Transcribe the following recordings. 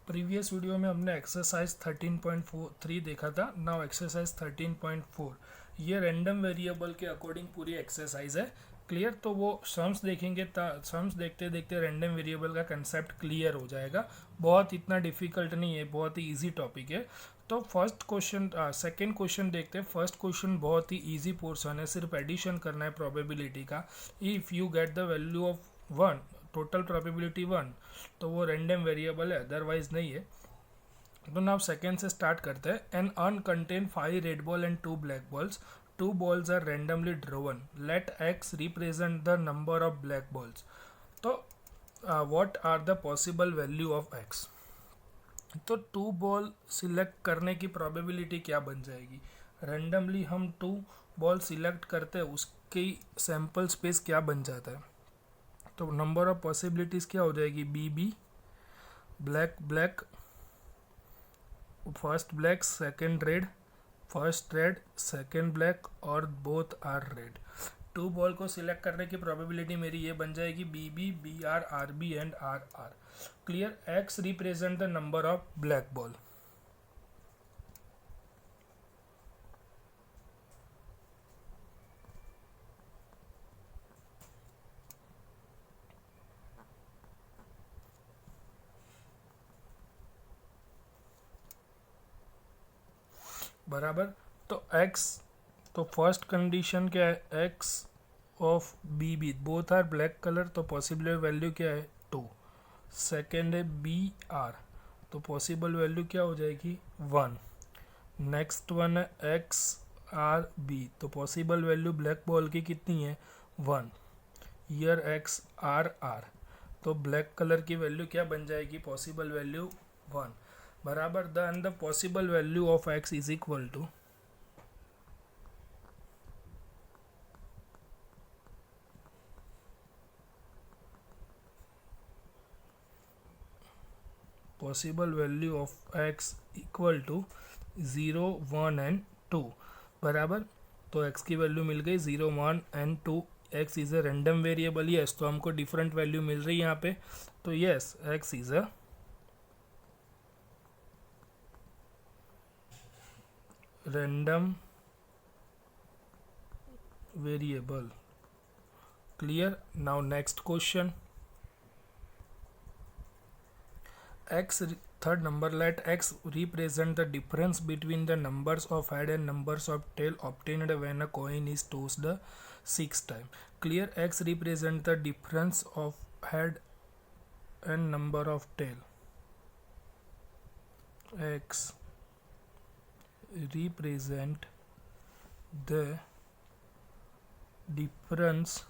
Previous video में हमने exercise 13.3 देखा था। नाउ एक्सरसाइज 13.4 ये रैंडम वेरिएबल के अकॉर्डिंग पूरी एक्सरसाइज है। क्लियर? तो वो सम्स देखेंगे, सम्स देखते देखते रैंडम वेरिएबल का कंसेप्ट क्लियर हो जाएगा। बहुत इतना डिफिकल्ट नहीं है, बहुत ही इजी टॉपिक है। तो फर्स्ट क्वेश्चन, सेकंड क्वेश्चन देखते हैं। फर्स्ट क्वेश्चन बहुत ही इजी पोर्शन है, सिर्फ एडिशन करना है प्रोबेबिलिटी का। If you get the value of 1, total probability 1, तो वो रैंडम वेरिएबल है, अदरवाइज नहीं है। तो नाउ सेकेंड से स्टार्ट करते हैं। An urn contain 5 red ball and 2 black balls. 2 balls are randomly drawn. Let x represent the number of black balls. तो what are the possible value of x? तो 2 ball select करने की probability क्या बन जाएगी? Randomly हम 2 ball select करते हैं, उसकी सैम्पल स्पेस क्या बन जाता है? तो नंबर ऑफ पॉसिबिलिटीज़ क्या हो जाएगी? B B, black black, first black second red, first red second black, और बोथ आर रेड। 2 बॉल को सिलेक्ट करने की प्रोबेबिलिटी मेरी ये बन जाएगी B B, B R, R B and R R. Clear? X represent the number of black ball. बराबर। तो x, तो फर्स्ट कंडीशन क्या है? x of B B, both are black colour, तो पॉसिबल वैल्यू क्या है? 2। सेकेंड है बी आर, तो पॉसिबल वैल्यू क्या हो जाएगी? 1। नेक्स्ट वन है एक्स आर बी, तो पॉसिबल वैल्यू ब्लैक बॉल की कितनी है? 1। ईयर एक्स आर आर, तो ब्लैक कलर की वैल्यू क्या बन जाएगी? Possible value 1। बराबर। The possible value of X is equal to, possible value of X equal to 0, 1 and 2। बराबर। तो x की वैल्यू मिल गई 0, 1 and 2। x is a random variable, yes, तो हमको डिफरेंट वैल्यू मिल रही है यहाँ पे। तो yes, x is a random variable. Clear? Now next question. x, third number, let x represent the difference between the numbers of head and numbers of tail obtained when a coin is tossed 6 times. Clear? X represent the difference of head and number of tail. X represent the difference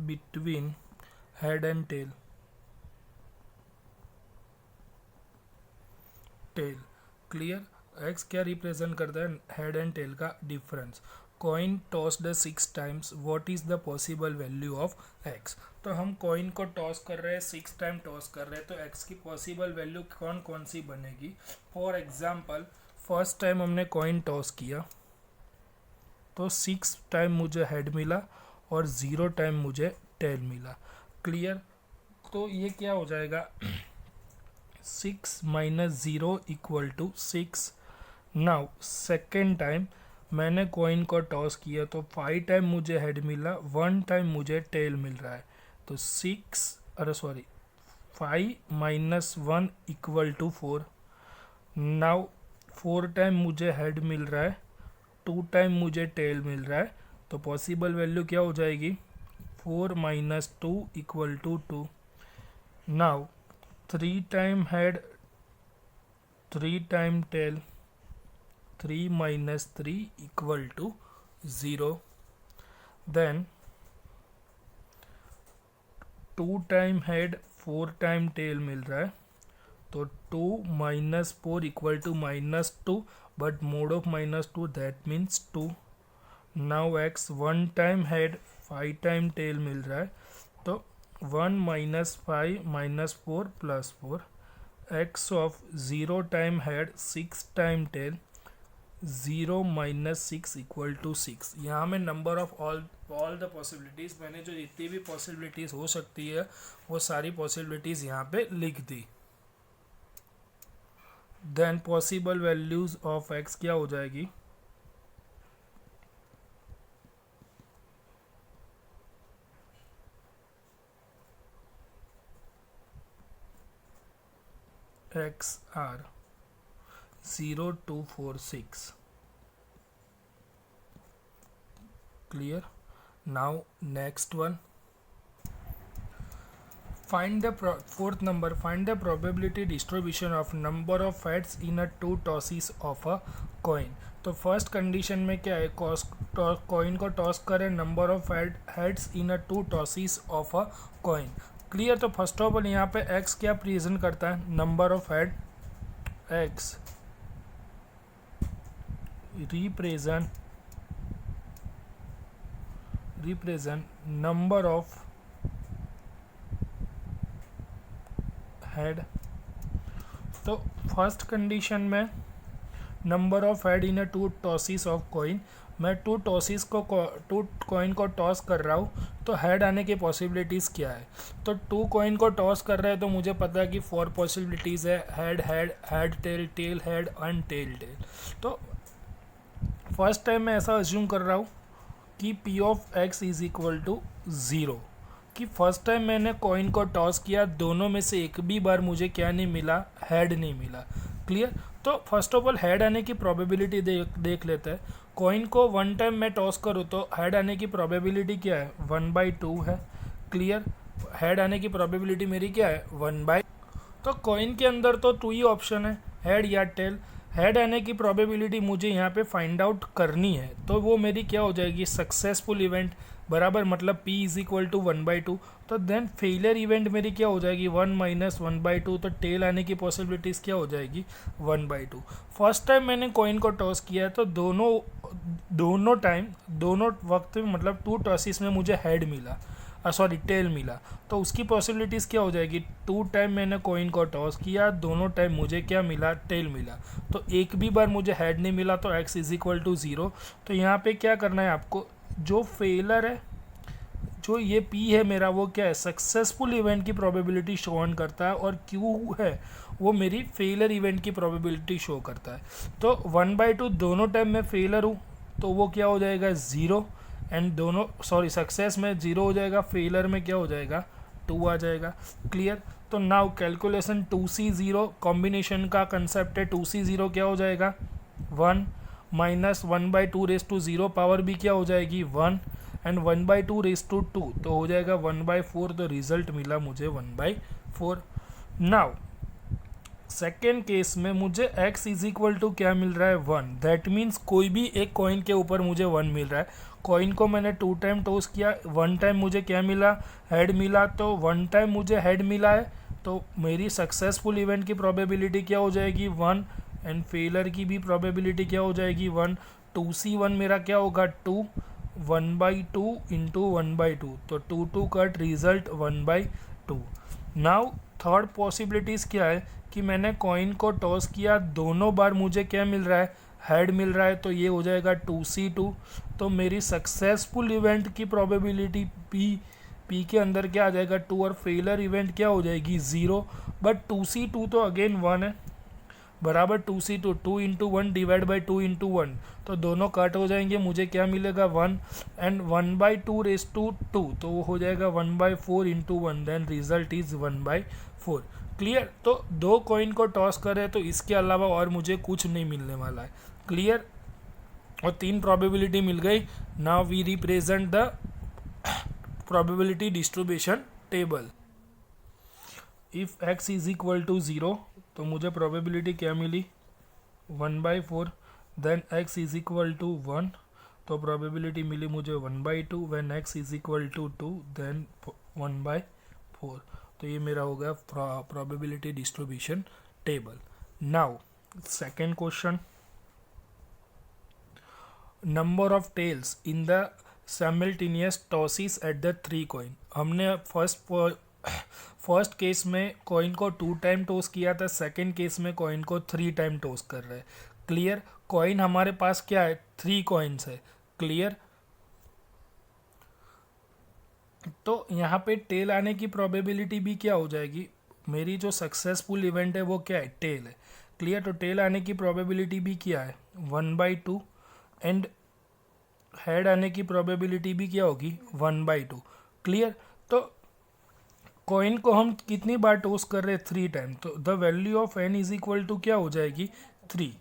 between head and tail. Tail. Clear? X क्या represent करता है? Head and tail का difference. Coin tossed 6 times, what is the possible value of X? तो हम coin को toss कर रहे हैं, 6 टाइम टॉस कर रहे हैं, तो एक्स की पॉसिबल वैल्यू कौन कौन सी बनेगी? फॉर एग्जाम्पल, फर्स्ट टाइम हमने कॉइन टॉस किया तो 6 टाइम मुझे हेड मिला और 0 टाइम मुझे टेल मिला। क्लियर? तो ये क्या हो जाएगा? 6 minus 0 equal to 6। Now second time मैंने कॉइन को टॉस किया तो 5 टाइम मुझे हेड मिला, 1 टाइम मुझे टेल मिल रहा है। तो 5 minus 1 equal to 4। Now 4 time मुझे हेड मिल रहा है, 2 टाइम मुझे टेल मिल रहा है, तो पॉसिबल वैल्यू क्या हो जाएगी? 4 minus 2 equal to 2। Now 3 time head, 3 time tail, 3 minus 3 equal to 0. Then 2 time head, 4 time tail मिल रहा है, तो 2 minus 4 equal to -2, but mode of -2 that means 2. Now x 1 time head, 5 time tail मिल रहा है, तो 1 minus 5 minus 4 plus 4. x of 0 time head, 6 time tail, 0 minus 6 equal to 6। यहाँ में number of all the possibilities, मैंने जो जितनी भी पॉसिबिलिटीज़ हो सकती है वो सारी पॉसिबिलिटीज़ यहाँ पे लिख दी। Then possible values of x क्या हो जाएगी, x are 0 2 4 6. Clear? Now next one. Find the fourth number. Find the probability distribution of number of heads in a two tosses of a coin. तो first condition में क्या है, coin को toss करें, number of heads in a two tosses of a coin. Clear? तो first of all यहाँ पे x क्या प्रेजेंट करता है, number of head. X represent number of head. तो फर्स्ट कंडीशन में number of head in a two tosses of coin, मैं two coin को टॉस कर रहा हूँ, तो हेड आने की पॉसिबिलिटीज़ क्या है. तो टू कॉइन को टॉस कर रहे हैं तो मुझे पता है कि 4 पॉसिबिलिटीज़ है, head head, head tail, tail head and tail tail. तो फर्स्ट टाइम मैं ऐसा अज्यूम कर रहा हूँ कि P of X is equal to 0, कि फर्स्ट टाइम मैंने कॉइन को टॉस किया, दोनों में से एक भी बार मुझे क्या नहीं मिला, हेड नहीं मिला. क्लियर? तो फर्स्ट ऑफ ऑल हेड आने की प्रोबेबिलिटी देख लेते हैं. कॉइन को वन टाइम मैं टॉस करूँ तो हेड आने की प्रोबेबिलिटी क्या है, 1/2 है. क्लियर? हेड आने की प्रोबेबिलिटी मेरी क्या है, 1/. तो कॉइन के अंदर तो 2 ही ऑप्शन है, हेड या टेल. हेड आने की प्रोबेबिलिटी मुझे यहाँ पे फाइंड आउट करनी है, तो वो मेरी क्या हो जाएगी, सक्सेसफुल इवेंट बराबर, मतलब P इज इक्वल टू 1/2. तो देन फेलियर इवेंट मेरी क्या हो जाएगी, 1 - 1/2. तो टेल आने की पॉसिबिलिटीज़ क्या हो जाएगी, 1/2. फर्स्ट टाइम मैंने कॉइन को टॉस किया है तो दोनों वक्त में, मतलब टू टॉसिस में मुझे हेड मिला, सॉरी टेल मिला. तो उसकी पॉसिबिलिटीज़ क्या हो जाएगी, 2 टाइम मैंने कॉइन को टॉस किया, दोनों टाइम मुझे क्या मिला, टेल मिला. तो एक भी बार मुझे हेड नहीं मिला, तो x इज इक्वल टू 0. तो यहाँ पे क्या करना है आपको, जो फेलर है, जो ये P है मेरा, वो क्या है, सक्सेसफुल इवेंट की प्रोबेबिलिटी शो ऑन करता है, और Q है वो मेरी फेलर इवेंट की प्रोबेबिलिटी शो करता है. तो 1/2 दोनों टाइम मैं फेलर हूँ, तो वो क्या हो जाएगा, 0. एंड दोनों, सॉरी, सक्सेस में 0 हो जाएगा, फेलर में क्या हो जाएगा, 2 आ जाएगा. क्लियर? तो नाउ कैलकुलेशन 2C0 कॉम्बिनेशन का कंसेप्ट है. 2C0 क्या हो जाएगा, 1 - 1/2 रेस टू 0, पावर भी क्या हो जाएगी, 1, एंड 1/2 रेस टू 2, तो हो जाएगा 1/4. तो रिजल्ट मिला मुझे 1/4. नाउ सेकेंड केस में मुझे x इज इक्वल टू क्या मिल रहा है, 1. दैट मीन्स कोई भी एक कॉइन के ऊपर मुझे 1 मिल रहा है. कॉइन को मैंने 2 टाइम टॉस किया, 1 टाइम मुझे क्या मिला, हेड मिला. तो 1 टाइम मुझे हेड मिला है, तो मेरी सक्सेसफुल इवेंट की प्रोबेबिलिटी क्या हो जाएगी, 1, एंड फेलर की भी प्रोबेबिलिटी क्या हो जाएगी, 1. 2C1 मेरा क्या होगा, 2, 1/2 इंटू 1/2, तो 2 cut, result 1/2. Now third possibilities क्या है, कि मैंने कॉइन को टॉस किया, दोनों बार मुझे क्या मिल रहा है, हेड मिल रहा है, तो ये हो जाएगा 2C2. तो मेरी सक्सेसफुल इवेंट की प्रोबेबिलिटी P के अंदर क्या आ जाएगा, 2, और फेलर इवेंट क्या हो जाएगी, 0. बट 2C2 तो अगेन 1 है, बराबर 2C2, 2 into 1 divide by 2 into 1, तो दोनों कट हो जाएंगे, मुझे क्या मिलेगा, 1, एंड 1/2 रेस टू 2, तो वो हो जाएगा 1/4 into 1, then result is 1/4. Clear? तो 2 कॉइन को टॉस करें तो इसके अलावा और मुझे कुछ नहीं मिलने वाला है. क्लियर? और 3 प्रोबेबिलिटी मिल गई. Now we represent the probability distribution table. If x is equal to 0, तो मुझे प्रोबेबिलिटी क्या मिली, 1/4. Then x is equal to 1, तो प्रोबेबिलिटी मिली मुझे 1/2. When x is equal to 2, then 1/4. तो ये मेरा हो गया probability distribution table. Now second question, number of tails in the simultaneous tosses at the 3 coin. हमने फर्स्ट केस में कॉइन को 2 टाइम टॉस किया था, सेकेंड केस में कॉइन को 3 टाइम टॉस कर रहे हैं. क्लियर? कॉइन हमारे पास क्या है, 3 कॉइन्स है. क्लियर? तो यहाँ पे टेल आने की प्रोबेबिलिटी भी क्या हो जाएगी, मेरी जो सक्सेसफुल इवेंट है वो क्या है, टेल है. क्लियर। तो टेल आने की प्रोबेबिलिटी भी क्या है 1/2 एंड हेड आने की प्रोबेबिलिटी भी क्या होगी 1/2। क्लियर। तो कॉइन को हम कितनी बार टॉस कर रहे हैं 3 टाइम, तो the value of n is equal to क्या हो जाएगी 3।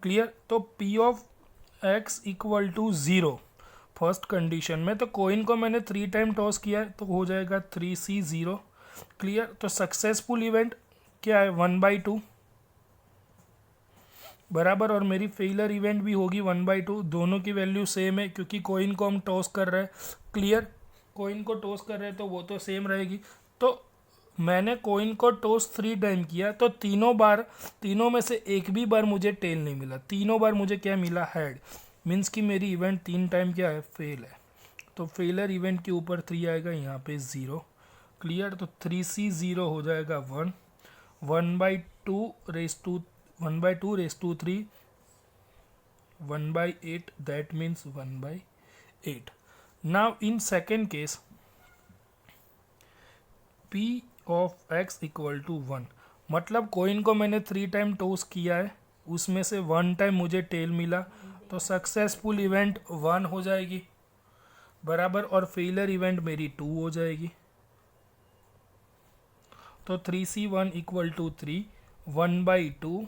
क्लियर। तो p of x equal to 0 first condition में, तो कॉइन को मैंने 3 टाइम टॉस किया है तो हो जाएगा 3c 0। क्लियर। तो सक्सेसफुल इवेंट क्या है 1/2 बराबर, और मेरी फेलियर इवेंट भी होगी 1/2। दोनों की वैल्यू सेम है क्योंकि कॉइन को हम टॉस कर रहे हैं। क्लियर। कॉइन को टॉस कर रहे हैं तो वो तो सेम रहेगी। तो मैंने कॉइन को टॉस 3 टाइम किया तो तीनों में से एक भी बार मुझे टेल नहीं मिला, तीनों बार मुझे क्या मिला हेड। मीन्स कि मेरी इवेंट 3 टाइम क्या है फेल है। तो फेलियर इवेंट के ऊपर 3 आएगा, यहाँ पे 0। क्लियर। तो 3c 0 हो जाएगा 1, 1/2 raise to 3 1/8, that means 1/8. Now in second case p of x equal to 1, मतलब कॉइन को मैंने 3 टाइम टॉस किया है, उसमें से 1 टाइम मुझे टेल मिला, तो सक्सेसफुल इवेंट 1 हो जाएगी बराबर, और फेलियर इवेंट मेरी 2 हो जाएगी। तो 3c1 equal to 3, 1/2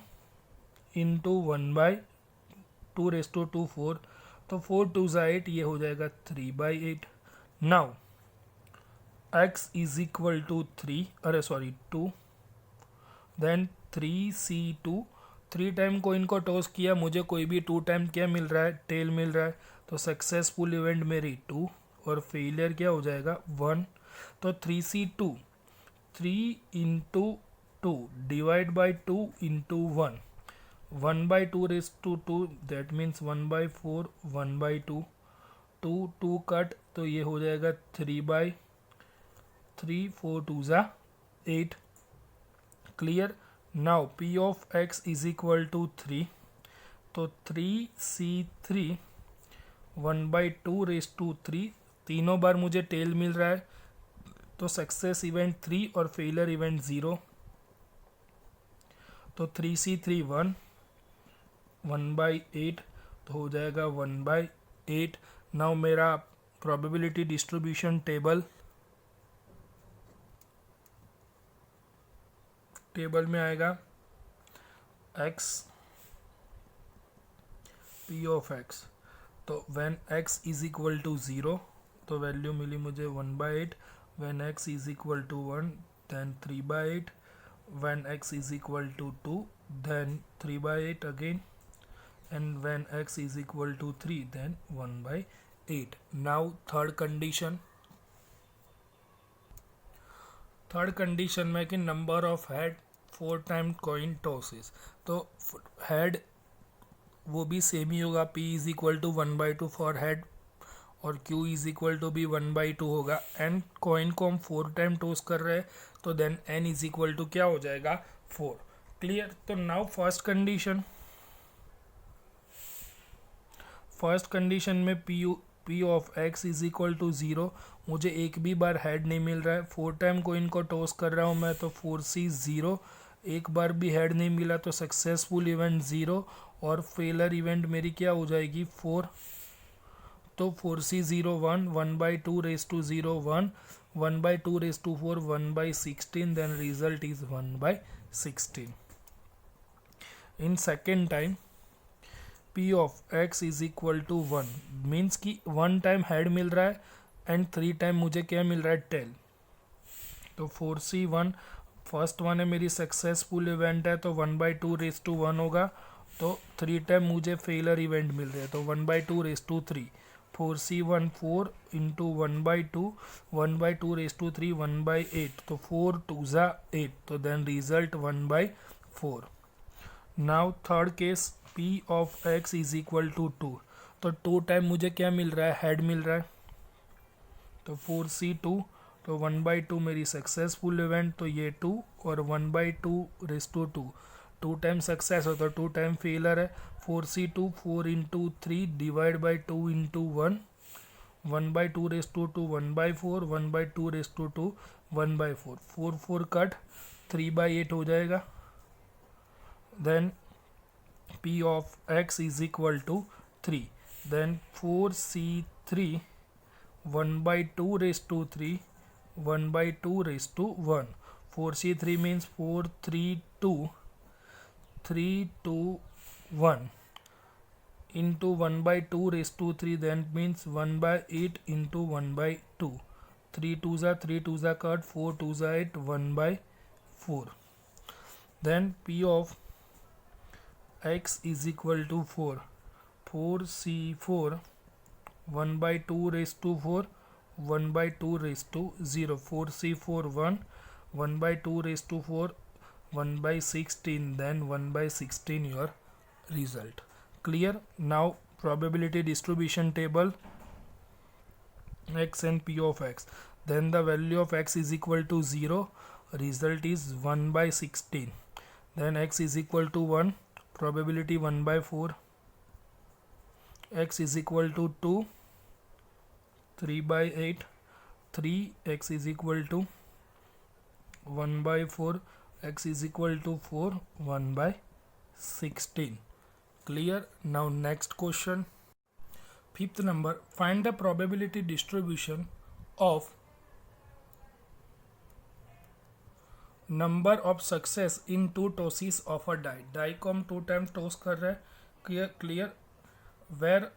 into 1/2 raise to 2 4, तो 4 2 8, ये हो जाएगा 3/8। Now x is equal to 2, then 3c2, 3 time को इनको टॉस किया, मुझे कोई भी 2 टाइम क्या मिल रहा है टेल मिल रहा है, तो सक्सेसफुल इवेंट मेरी 2 और फेलियर क्या हो जाएगा 1। तो 3c2, 3 into 2 divide by 2 into 1, 1/2 raise to 2, that means 1/4, 1/2, 2 cut, तो ये हो जाएगा 3/3, 4 2 8। Clear. Now p of x is equal to 3, तो 3c3 1/2 रेस टू 3, तीनों बार मुझे टेल मिल रहा है, तो सक्सेस इवेंट 3 और फेलियर इवेंट 0। तो 3c3 1/8, तो हो जाएगा 1/8। नाउ मेरा प्रोबेबिलिटी डिस्ट्रीब्यूशन टेबल में आएगा x p ऑफ x, तो when x is equal to 0, तो वैल्यू मिली मुझे 1/8, when x is equal to 1 then 3/8, when x is equal to 2 then 3/8 again, and when x is equal to 3 then 1/8. Now third condition में कि number of head 4 time coin tosses, तो head वो भी same ही होगा, p is equal to 1/2 for head और q is equal to भी 1/2 होगा, and coin को हम 4 टाइम टॉस कर रहे हैं, तो then n is equal to क्या हो जाएगा 4। क्लियर। तो नाउ फर्स्ट कंडीशन में p of x is equal to 0, मुझे एक भी बार हेड नहीं मिल रहा है, 4 टाइम को इनको टॉस कर रहा हूँ मैं, तो 4c 0, एक बार भी हेड नहीं मिला, तो सक्सेसफुल इवेंट 0 और फेलियर इवेंट मेरी क्या हो जाएगी 4। तो 4c 0 1, 1/2 raise to 0 1, 1/2 raise to 4, 1/16, then result is 1/16। In second time p of x is equal to 1, means कि 1 टाइम हेड मिल रहा है एंड 3 टाइम मुझे क्या मिल रहा है टेल। तो 4c1 फर्स्ट वन है मेरी सक्सेसफुल इवेंट है, तो 1/2 रेस टू 1 होगा, तो 3 टाइम मुझे फेलियर इवेंट मिल रहे हैं, तो 1/2 raise to 3, 4c1 4 into 1/2, 1/2 raise to 3, 1/8, तो 4 2 8, तो then result 1/4। Now third case p of x is equal to 2, तो 2 टाइम मुझे क्या मिल रहा है हेड मिल रहा है, तो 4c2, तो 1/2 मेरी सक्सेसफुल इवेंट, तो ये 2 और 1/2 रेस टू 2 टाइम सक्सेस हो, तो 2 टाइम फेलर है, 4c2 4 into 3 divide by 2 into 1, 1/2 raise to 2, 1/4, 1/2 raise to 2, 1/4, 4 4 cut, 3/8 हो जाएगा, then P of x is equal to 3. Then 4C3 1 by 2 raised to 3 1 by 2 raised to 1. 4C3 means 4 3 2 3 2 1 into 1 by 2 raised to 3, then means 1 by 8 into 1 by 2. 3 2s are 3 2s are cut, 4 2s are 8, 1 by 4. Then P of x is equal to 4. 4C4 1 by 2 raised to 4 1 by 2 raised to 0. 4C4 1 by 2 raised to 4 1 by 16, then 1 by 16 your result. Clear? Now probability distribution table, x and P of x. Then the value of x is equal to 0, result is 1 by 16. Then x is equal to 1, probability 1 by 4. X is equal to 2, 3 by 8. 3, x is equal to 1 by 4. X is equal to 4, 1 by 16. Clear? Now next question. Fifth number, find the probability distribution of number of success in 2 tosses of a die. Die को हम 2 times toss कर रहे हैं. Clear? Where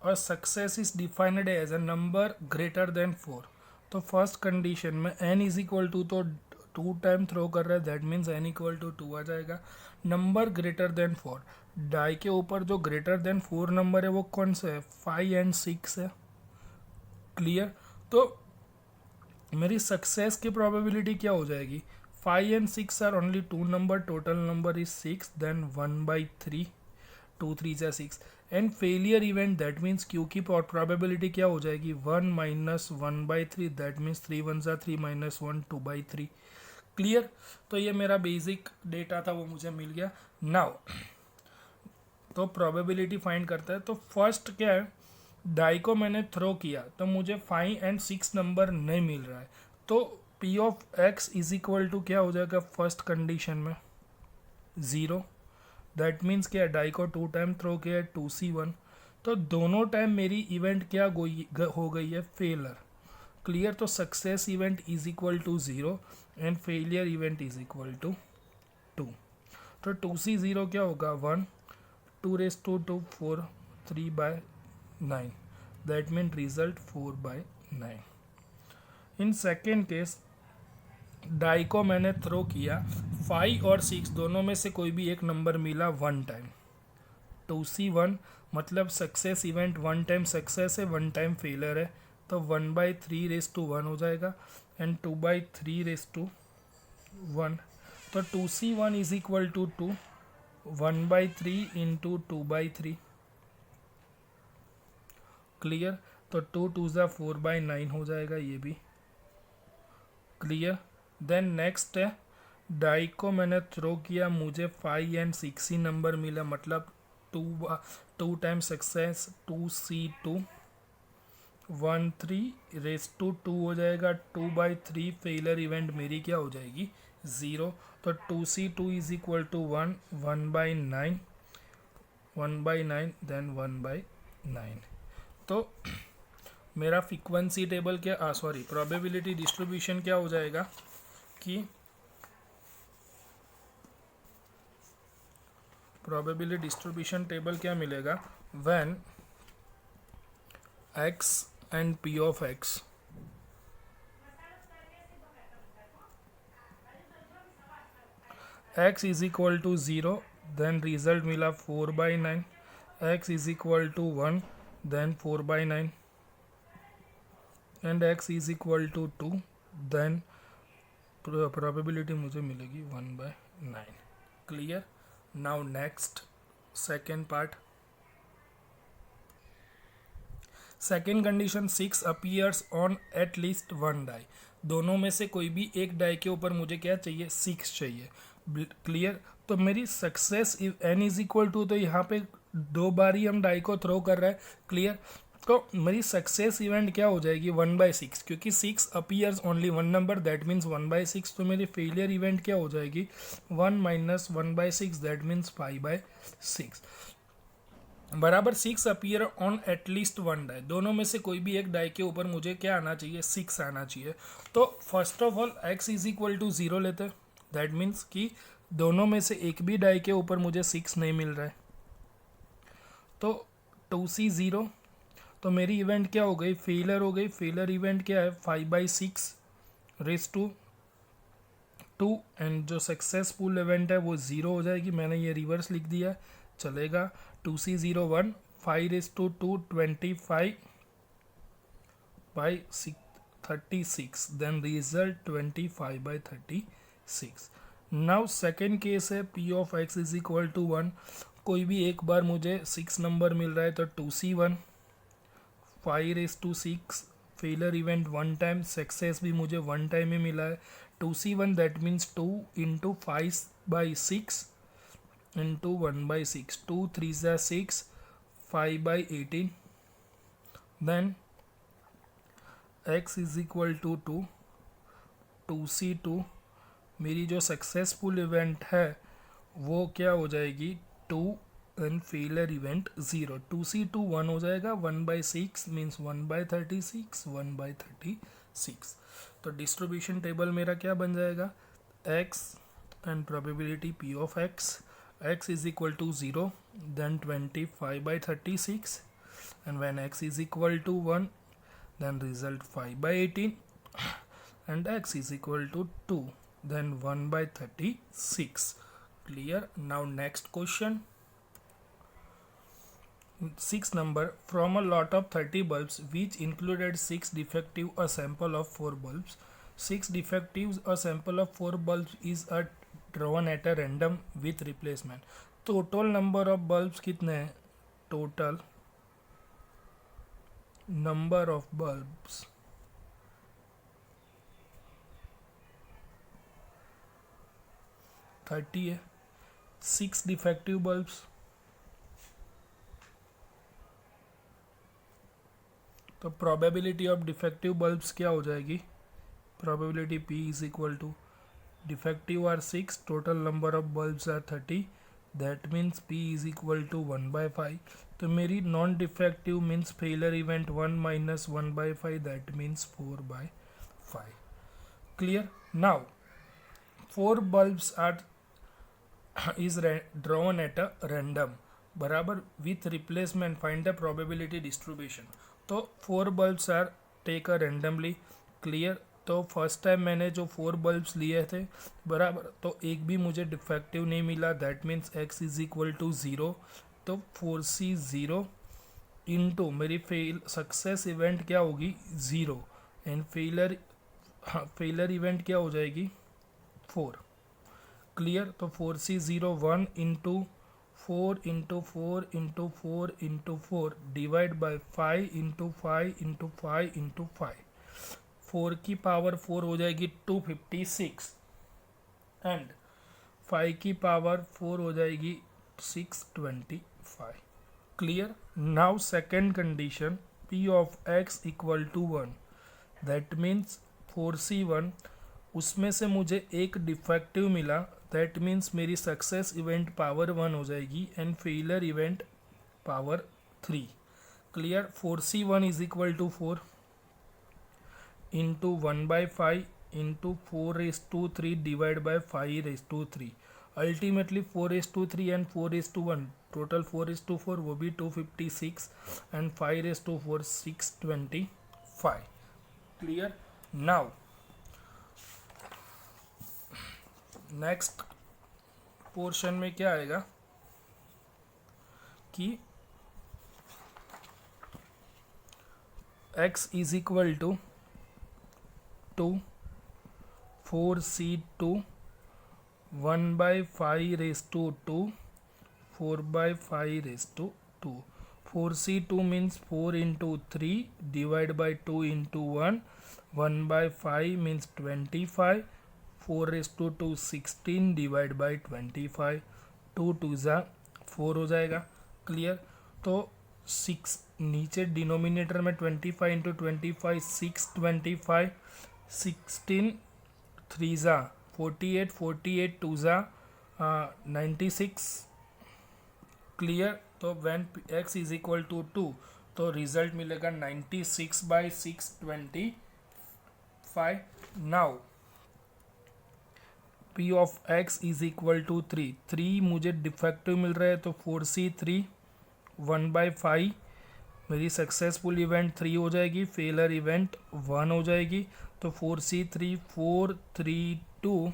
a success is defined as a number greater than 4. तो first condition में n is equal to तो 2 time throw कर रहा है, that means n equal to 2 आ जाएगा. नंबर ग्रेटर देन 4, डाई के ऊपर जो ग्रेटर देन 4 नंबर है वो कौन सा है? 5 and 6 है. क्लियर? तो मेरी सक्सेस की प्रोबेबिलिटी क्या हो जाएगी? 5 and 6 are only 2 number, total number is 6, then 1 by 3, 2 3 से 6. And failure event, that means q की प्रोबेबिलिटी क्या हो जाएगी? 1 minus 1 by 3, that means 3 1s are 3 minus 1 2 by 3. Clear? तो ये मेरा बेसिक डेटा था, वो मुझे मिल गया. नाउ तो प्रोबेबिलिटी फाइंड करता है. तो फर्स्ट क्या है, डाई को मैंने थ्रो किया तो मुझे 5 and 6 नंबर नहीं मिल रहा है. तो P of x is equal to क्या हो जाएगा फर्स्ट कंडीशन में? 0. दैट मीन्स क्या, डाई को 2 टाइम थ्रो किया है, 2C1. तो दोनों टाइम मेरी इवेंट क्या हो गई है? फेलर. क्लियर? तो success event is equal to 0 and failure event is equal to 2. तो 2C0 क्या होगा? 1, 2 raised to 2 4, 3 by 9. That mean result 4 by 9. In second case die को मैंने थ्रो किया, 5 और 6 दोनों में से कोई भी एक नंबर मिला 1 टाइम. 2C1 मतलब सक्सेस इवेंट 1 टाइम सक्सेस है, 1 टाइम फेलर है. तो 1 by 3 raised to 1 हो जाएगा एंड 2 by 3 raised to 1. तो 2C1 is equal to 2, 1 by 3 into 2 by 3. Clear? तो 2 2s are 4 by 9 हो जाएगा ये भी. क्लियर? देन नेक्स्ट है, डाई को मैंने थ्रो किया, मुझे 5 and 6 ही नंबर मिला, मतलब 2 time success, 2C2, 1 3 raised to 2 हो जाएगा. 2 by 3 फेलर इवेंट मेरी क्या हो जाएगी? 0. तो 2C2 is equal to 1, 1 by 9, 1 by 9 then 1 by 9. तो मेरा फ्रीक्वेंसी टेबल क्या प्रोबेबिलिटी डिस्ट्रीब्यूशन क्या हो जाएगा कि प्रोबेबिलिटी डिस्ट्रीब्यूशन टेबल क्या मिलेगा? When x and P of x x is equal to 0, then result मिला 4 by 9. x is equal to 1, then 4 by 9. And x is equal to 2, then probability मुझे मिलेगी 1 by 9. Clear? Now next second part. Second condition, 6 appears on at least 1 die. दोनों में से कोई भी एक die के ऊपर मुझे क्या चाहिए? 6 चाहिए. क्लियर? तो मेरी success n is equal to, तो यहाँ पे 2 बार ही हम डाई को थ्रो कर रहे हैं. क्लियर? तो मेरी सक्सेस इवेंट क्या हो जाएगी 1/6, क्योंकि 6 appears only one number, that means 1/6। तो मेरी फेलियर इवेंट क्या हो जाएगी 1 माइनस 1/6, दैट मीन्स 5/6 बराबर 6 appear on at least one die. दोनों में से कोई भी एक डाई के ऊपर मुझे क्या आना चाहिए 6 आना चाहिए। तो first of all x is equal to 0 लेते हैं, दैट मीन्स कि दोनों में से एक भी डाई के ऊपर मुझे 6 नहीं मिल रहा है। तो 2c 0, तो मेरी इवेंट क्या हो गई फेलियर हो गई। फेलियर इवेंट क्या है 5/6 रेस टू 2, एंड जो सक्सेसफुल इवेंट है वो 0 हो जाएगी। मैंने ये रिवर्स लिख दिया, चलेगा। 2c 0 1, 5/2 25 by 36, then result 25/36। Now second case है p of x is equal to 1। कोई भी एक बार मुझे 6 नंबर मिल रहा है, तो 2c 1 5/6 failure event one time, success भी मुझे वन टाइम ही मिला है। 2c 1 that means 2 into 5/6 into 1/6, 2 3 6, 5/18, then x is equal to 2, 2c2 मेरी जो सक्सेसफुल इवेंट है वो क्या हो जाएगी 2 एंड फेलियर इवेंट 0। 2c2 1 हो जाएगा, 1/6 मीन्स 1/36, 1/36। तो डिस्ट्रीब्यूशन टेबल मेरा क्या बन जाएगा x and probability p of x is equal to 0, then 25/36, and when x is equal to 1, then result 5/18, and x is equal to 2, then 1/36. Clear? Now next question. 6 number, from a lot of 30 bulbs which included 6 defective, a sample of 4 bulbs. 6 defectives, a sample of 4 bulbs is a drawn at a random with replacement. Total number of bulbs कितने हैं, total number of bulbs 30 है। 6 defective bulbs, तो probability of defective bulbs क्या हो जाएगी, probability p is equal to defective are 6, total number of bulbs are 30, that means p is equal to 1/5। तो मेरी non defective means failure event 1 minus 1/5, that means 4/5। clear? now 4 bulbs are is drawn at a random बराबर with replacement, find the probability distribution। तो 4 bulbs are take a randomly। clear? तो first time मैंने जो 4 bulbs लिए थे बराबर, तो एक भी मुझे डिफेक्टिव नहीं मिला, that means x is equal to 0। तो 4c 0 इंटू मेरी सक्सेस इवेंट क्या होगी 0, एंड फेलियर इवेंट क्या हो जाएगी 4। क्लियर? तो 4c 0 1 into 4 into 4 into 4 into 4 divide by 5 into 5 into 5 into 5, 4 की पावर 4 हो जाएगी 256, एंड 5 की पावर 4 हो जाएगी 625। Clear? Now second condition p of x equal to 1, that means 4c1 उसमें से मुझे एक डिफेक्टिव मिला, दैट मीन्स मेरी सक्सेस इवेंट पावर 1 हो जाएगी and failure event power 3। Clear? 4c1 is equal to 4 into 1/5 into 4/3 divided by 5/3, ultimately 4/3 and 4/1, total 4/4 वो भी 256 and 5/4 625। clear? now next portion में क्या आएगा कि x is equal to 2 4c2 1/5/2 4/5/2। 4c2 means 4 into 3 divided by 2 into 1, 1/5 means 25, 4/2 16 divided by 25, 2 2 4 हो जाएगा। Clear? तो 6 नीचे डिनोमिनेटर में 25 इंटू 25 625 16 3 ज़ा 48 48 2 ज़ा 96 क्लियर। तो when x is equal to 2 तो रिजल्ट मिलेगा 96/625। Now p of x is equal to 3 मुझे डिफेक्टिव मिल रहा है तो 4c3 1/5 मेरी सक्सेसफुल इवेंट 3 हो जाएगी, फेलर इवेंट 1 हो जाएगी। तो 4c3 4 3 2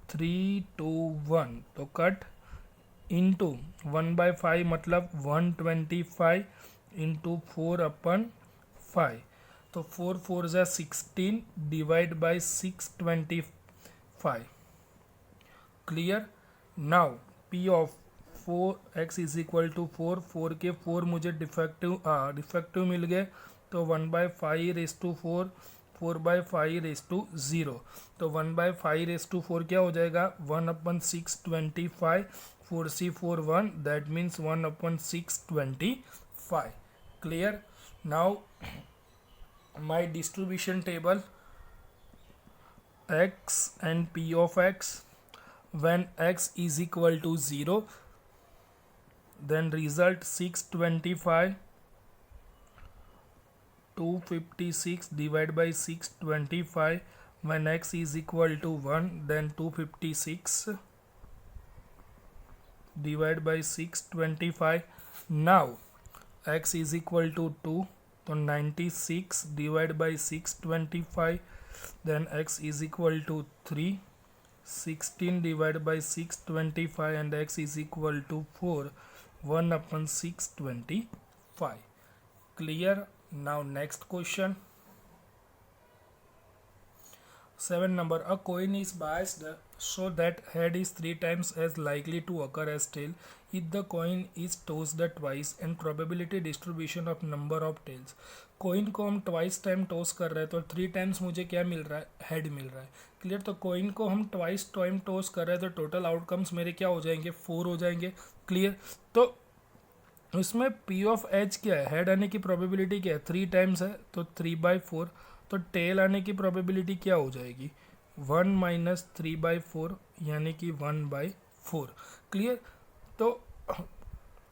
3 2 1 तो कट इंटू 1/5 मतलब 125 इंटू 4/5 तो 4 4 ज़ा 16 divide by 625 clear. Now p of 4x is equal to 4 के 4 मुझे डिफेक्टिव मिल गए तो 1/5 रेस टू 4/5 रेस टू 0 तो 1/5 रेस टू 4 क्या हो जाएगा 1/625 4c4 1 that means 1/625 clear. Now my distribution table x and p of x when x is equal to 0 then result 625 256 divided by 625 when x is equal to 1 then 256 divided by 625 now x is equal to 2 तो 96 divided by 625 then x is equal to 3 16 divided by 625 and x is equal to 4 1/625 clear। now next question 7 number a coin is biased so that head is 3 times as likely to occur as tail if the coin is tossed twice and probability distribution of number of tails। Coin को हम twice time toss कर रहे हैं तो 3 times मुझे क्या मिल रहा है हेड मिल रहा है क्लियर। तो कोइन को हम ट्वाइस टाइम टॉस कर रहे हैं तो टोटल आउटकम्स मेरे क्या हो जाएंगे 4 हो जाएंगे क्लियर। तो इसमें p ऑफ h क्या है हेड आने की प्रोबेबिलिटी क्या है 3 टाइम्स है तो 3/4 तो टेल आने की प्रोबेबिलिटी क्या हो जाएगी 1 माइनस 3/4 यानी कि 1/4 क्लियर। तो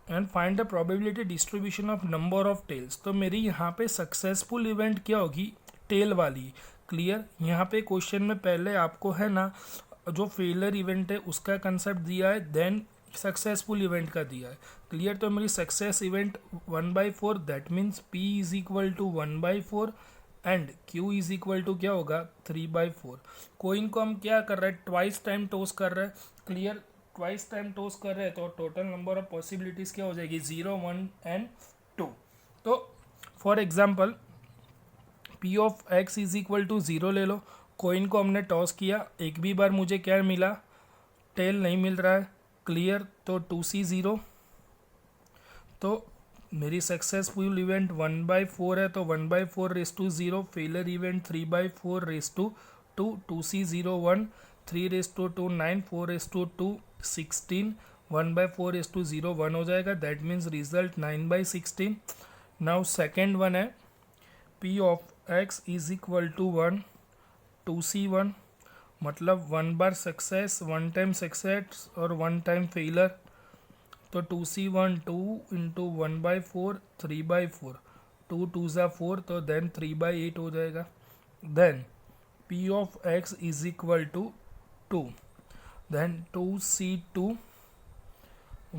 and find the probability distribution of number of tails तो मेरी यहाँ पे सक्सेसफुल इवेंट क्या होगी टेल वाली क्लियर। यहाँ पे क्वेश्चन में पहले आपको है ना जो फेलर इवेंट है उसका कंसेप्ट दिया है देन सक्सेसफुल इवेंट का दिया है क्लियर। तो मेरी success event 1/4 that means p is equal to 1/4 and q is equal to क्या होगा 3/4। कोइन को हम क्या कर रहे हैं ट्वाइस टाइम टॉस कर रहे हैं क्लियर। ट्वाइस टाइम टॉस कर रहे हैं तो टोटल नंबर ऑफ पॉसिबिलिटीज़ क्या हो जाएगी 0 1 एंड 2। तो for example p of x is equal to 0 ले लो कोइन को हमने टॉस किया एक भी बार मुझे क्या मिला टेल नहीं मिल रहा है क्लियर। तो 2c0 तो मेरी सक्सेसफुल इवेंट 1/4 है तो 1/4 raise to 0 failure event 3/4 raise to 2 2c0 1 3 raise to 2 9 4 raise to 2 16 1/4 raise to 0 1 हो जाएगा that means result 9/16। Now second one है p of x is equal to 1 2c1 मतलब 1 बार सक्सेस 1 टाइम सक्सेस और 1 time failure तो 2c1 2 into 1/4 3/4 2 2 ज़ा 4 तो then 3/8 हो जाएगा। Then p of x is equal to 2 then 2c2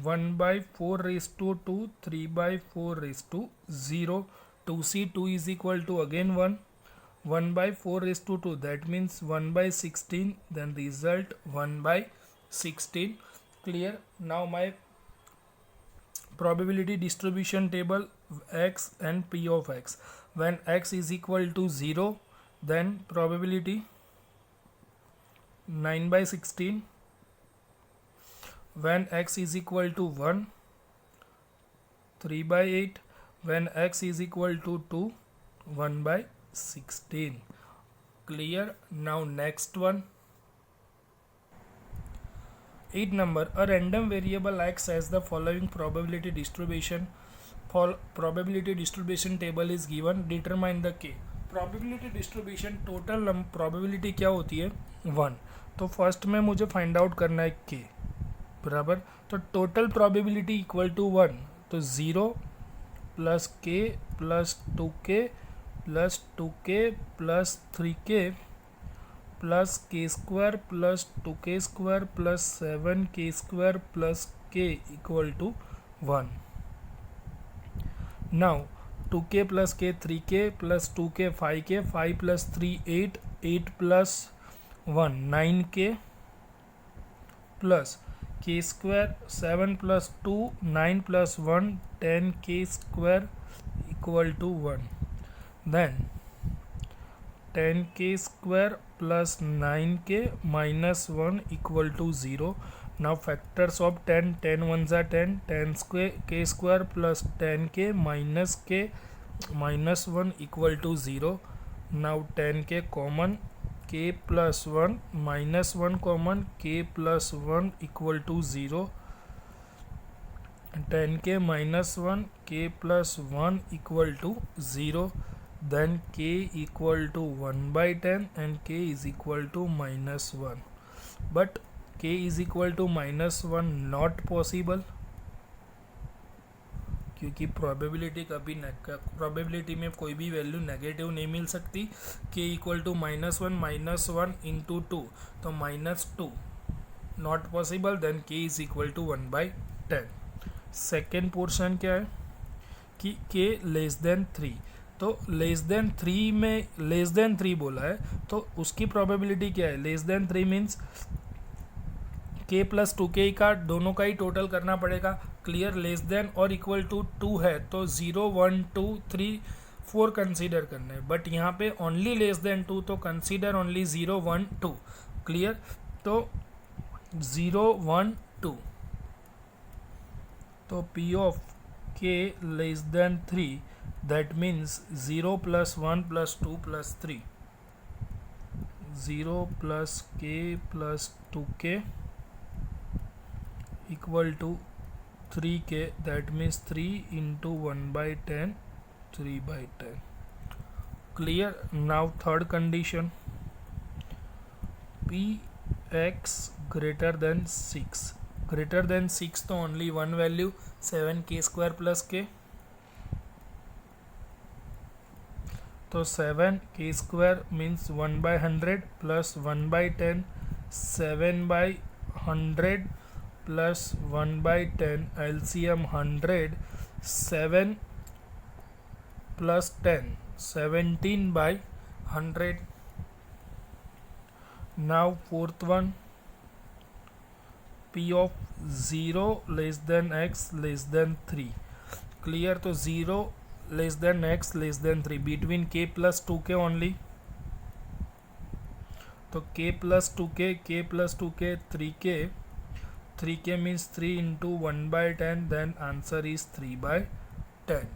1/4 raise to 2 3/4 raise to 0 2c2 is equal to again 1 1/4 raised to 2 that means 1/16 then result 1/16 clear। now my probability distribution table x and p of x when x is equal to 0 then probability 9/16 when x is equal to 1 3/8 when x is equal to 2 1/16 clear। now next one 8 number a random variable x has the following probability distribution for probability distribution table is given, determine the k. probability distribution total probability क्या होती है 1, तो first में मुझे find out करना है k बराबर, तो टोटल probability इक्वल टू 1, तो 0 plus k plus 2k plus 2k plus 3k plus k square plus 2k square plus 7k square plus k equal to 1. Now 2k plus k 3k plus 2k 5k, 5 plus 3 8, 8 plus 1 9k plus k square 7 plus 2 9 plus 1 10k square equal to 1. Then 10k square plus 9k minus 1 equal to 0. Now factors of 10, 10 ones are 10, 10 square k square plus 10k minus 1 equal to 0. Now 10k common, k plus 1 minus 1 common, k plus 1 equal to 0. 10k minus 1, k plus 1 equal to 0. Then k equal to 1 by 10 and k is equal to minus 1. But k is equal to minus 1 not possible, क्योंकि probability में कोई भी value negative नहीं मिल सकती. k equal to minus one into 2, तो -2 not possible. Then k is equal to 1 by 10. Second portion क्या है कि k लेस देन 3, तो लेस देन 3 में लेस देन 3 बोला है, तो उसकी प्रोबेबिलिटी क्या है. Less than 3 means k plus 2k का दोनों का ही टोटल करना पड़ेगा. क्लियर. लेस देन और इक्वल टू 2 है तो 0 1 2 3 4 कंसीडर करना है, बट यहाँ पे ओनली लेस देन 2, तो कंसीडर ओनली 0 1 2. क्लियर. तो 0 1 2, तो p of k less than 3, that means 0 plus 1 plus 2 plus 3, 0 plus k plus 2k equal to 3k, that means 3 into 1 by 10, 3 by 10. Clear. Now third condition, px greater than 6. Greater than 6 तो only one value, 7k square plus k, तो 7k square means 1 by 100 plus 1 by 10, 7 by 100 plus 1 by 10, LCM 100, 7 plus 10, 17 by 100. Now fourth one, p of 0 less than x less than 3. Clear. तो 0 less than x less than 3, between k plus 2k only. तो k plus 2k, k plus 2k 3k, 3k means 3 into 1 by 10, then answer is 3 by 10.